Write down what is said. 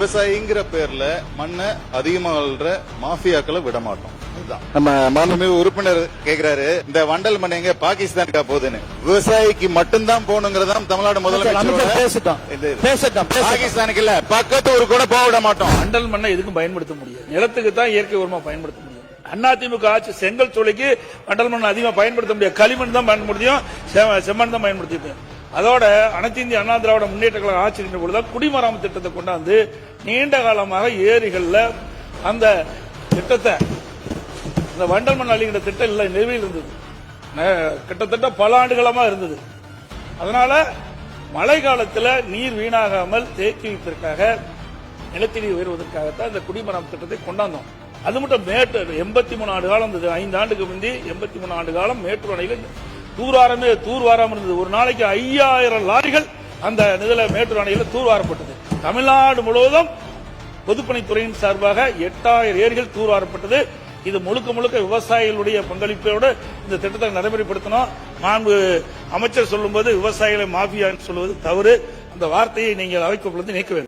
விவசாயிங்கிற பேர்ல மண்ணை அதிகமா அள்ளுற மாஃபியாக்களை விட மாட்டோம். நம்ம மாண்புமிகு உறுப்பினர் கேக்குறாரு, இந்த வண்டல் மண் எங்க பாகிஸ்தானுக்கா போகுதுன்னு. விவசாயிக்கு மட்டும்தான் போகணுங்கிறதா தமிழ்நாடு முதலமைச்சர். பாகிஸ்தானுக்கு இல்ல, பக்கத்து ஊரு கூட போக விட மாட்டோம். வண்டல் மண்ணை எதுக்கும் பயன்படுத்த முடியாது. நிலத்துக்கு தான் இயற்கை உரமா பயன்படுத்த முடியும். அதிமுக ஆட்சி செங்கல் சோலைக்கு வண்டல் மண் அதிகமா பயன்படுத்த முடியாது. களிமண் தான் பயன்படுத்தியும், செம்மண் தான் பயன்படுத்திட்டு. அதோட அனைத்து இந்திய அண்ணா திராவிட முன்னேற்ற கழக ஆட்சி நின்ற பொழுது குடிமராமத்து திட்டத்தை கொண்டாந்து நீண்ட காலமாக ஏரிகள்ல அந்த திட்டத்தை, இந்த வண்டல் மண் அள்ளுகின்ற திட்டம் இல்லை, நிலுவையில் இருந்தது. கிட்டத்தட்ட பல ஆண்டுகளமா இருந்தது. அதனால மழை காலத்தில் நீர் வீணாகாமல் தேக்கி வைப்பதற்காக, நிலத்தடி உயர்வதற்காகத்தான் இந்த குடிமராமத்து திட்டத்தை கொண்டாந்தோம். அது மட்டும் மேட்டூர் 83 ஆண்டு காலம் இருந்தது. 5 ஆண்டுக்கு முந்தி 83 ஆண்டு காலம் மேட்டூர் அணையில் தூர்வாராம இருந்தது. ஒரு நாளைக்கு 5000 லாரிகள் அந்த நில மேட்டூர் அணையில் தூர்வாரப்பட்டது. தமிழ்நாடு முழுவதும் பொதுப்பணித்துறையின் சார்பாக 8000 ஏரிகள் தூர்வாரப்பட்டது. இது முழுக்க முழுக்க விவசாயிகளுடைய பங்களிப்போடு இந்த திட்டத்தை நடைமுறைப்படுத்தணும். மாண்பு அமைச்சர் சொல்லும்போது விவசாயிகளை மாஃபியா சொல்லுவது தவறு. அந்த வார்த்தையை நீங்கள் அவைக்குள் நீக்க வேண்டும்.